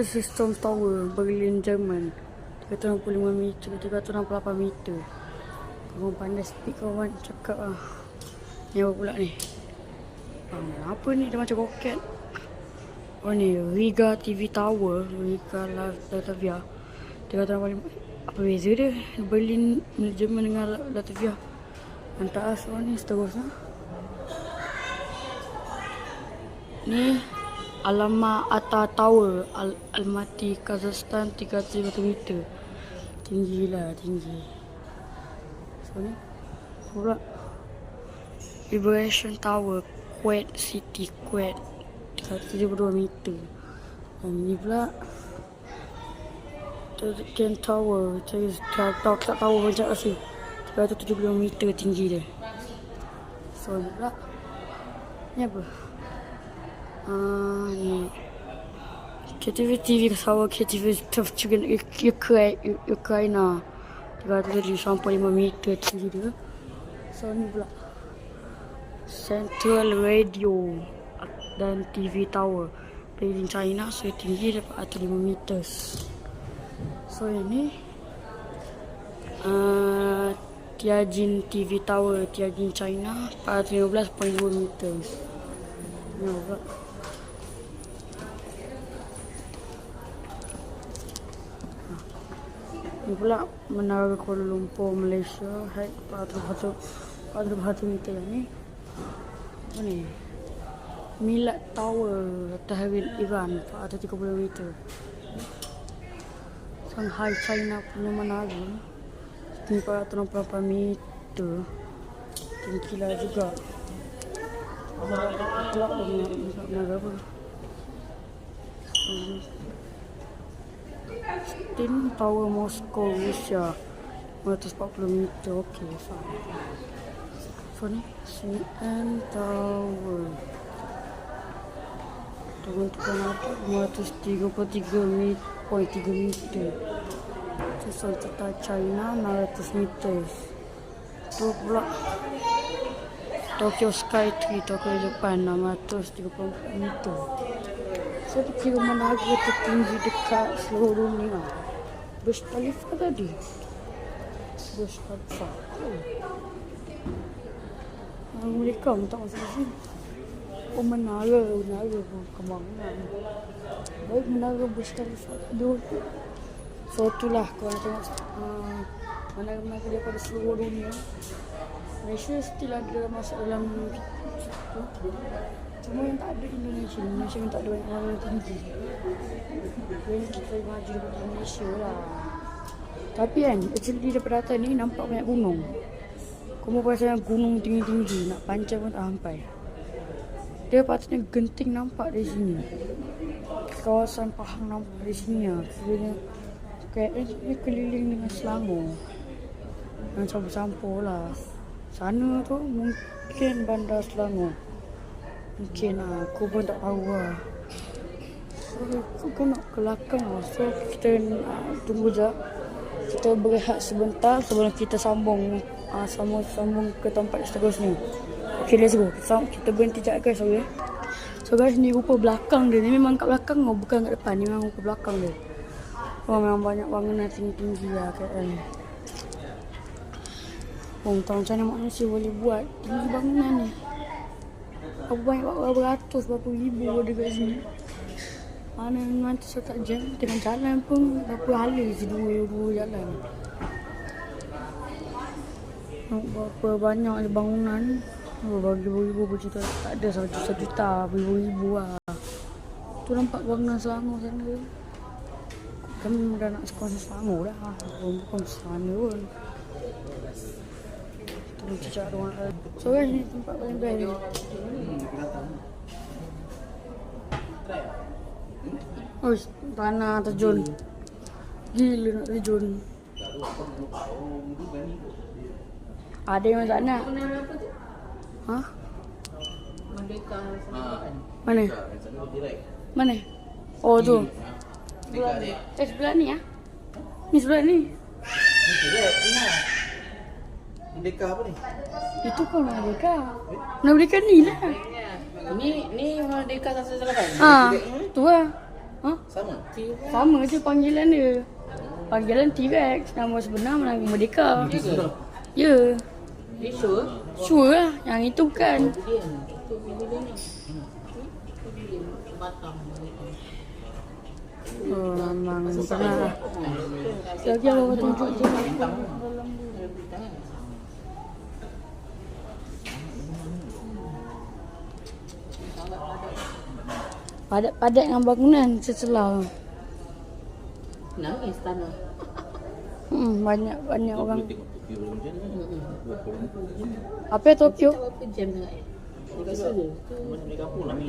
System Tower, Berlin, Jerman. 365 meter, 368 meter. Korang pandai speak kawan cakap lah. Ni apa pula ni? Apa ni? Dia macam roket. Oh ni, Riga TV Tower, Riga Latvia. 365. Apa beza dia? Berlin, Jerman dengan Latvia. Antara soal ni seterusnya. Ni Alama Ata Tower, Almaty, Kazakhstan, 350 meter. Tinggi lah, tinggi. So ni pula Liberation Tower, Kuwait City, Kuwait, 372 meter. Dan ni pula Turkian Tower, tak tahu macam apa, 370 meter tinggi dia. So ni pula ni apa? Ni KTV TV Tower, KTV Turkian Ukraina, 375 meter tinggi dia. So ni pula Central Radio dan TV Tower, Beijing China, so tinggi dapat 5 meter. So ini Tianjin TV Tower, Tianjin China, 415.2 meter. Ni pula ni pula Menara Kuala Lumpur, Malaysia, height 400 meter ni. Apa ni? Milad Tower, Tahrir, Iran, 430 meter. Shanghai, China punya menara, tinggi 468 meter. Tinggi lah juga. Pula menara apa? Tin Tower, Moscow, Rusia, 140 meter. Okey, fine. So ni CN Tower, terbentukan apa? 533 meter. Sesal Tata China, 600 meter. Tu pula Tokyo Sky Tree, Tokyo Jepun, 634 meter. So dia kira menara tertinggi dekat seluruh dunia. Burj Khalifa tadi. Burj Khalifa. Mereka tak masuk sini. Oh, menara kembangan. Baik, menara Burj Khalifa dulu. So itulah korang tengok menara-menara daripada seluruh dunia. Malaysia still ada masuk dalam situ. Cuma yang tak ada Indonesia yang tak ada banyak orang yang tinggi. Jadi kita maju daripada Malaysia lah. Tapi kan, actually daripada atas ni nampak banyak gunung. Kau mau perasan gunung tinggi-tinggi, nak pancang pun tak sampai. Dia patutnya genting nampak dari sini. Kawasan Pahang nampak dari sini lah. Sebenarnya kayak ni keliling dengan Selangor. Dengan campur-campur lah. Sana tu mungkin bandar Selangor. Mungkin aku pun tak tahu lah. So aku nak ke belakang lah. So kita tunggu je. Kita berehat sebentar sebelum kita sambung ke tempat seterusnya. Okay, let's go. Kita berhenti sekejap guys, okay? So guys, ni rupa belakang dia. Ni memang kat belakang tau, bukan kat depan. Ni memang rupa belakang dia. Oh, memang banyak bangunan tinggi-tinggi lah KL ni. Oh, tahu macam mana manusia boleh buat tinggi bangunan ni. Berapa banyak, berapa ratus, berapa ribu ada kat sini. Mana nanti saya tak jam. Tengah jalan pun berapa hala je dua jalan. Berapa banyak ada bangunan. Beribu-ribu berjuta. Tak ada sejuta, beribu-ribu lah. Tu nampak bangunan Selangor sana. Kami dah nak sekolah Selangor dah. Bukan sana pun. Cicak ruang. So guys, ni tempat paling best ni. Oh, tanah terjun. Gila nak terjun. Ada yang sana. Ha? Mana? Mana? Oh tu. Sebelah ni ah. Ni sebelah ni. Merdeka apa ni? Itu kau Merdeka. Merdeka ni lah. Ni Merdeka 118. Tu lah. Ha? Sama? Sama je panggilan dia. Panggilan T-Rex. Nama sebenar Menara Merdeka. Ya ke? Ya. Dia sure? Sure lah. Yang itu kan. Batam. Oh, memang pernah. Lagi apa tunjuk je. Padat-padat dengan bangunan seselau. Nangis tanah. Banyak orang. Tengok Tokyo macam mana? Apa Tokyo? Berapa jam sangat? 3 suruh. Mereka pulang.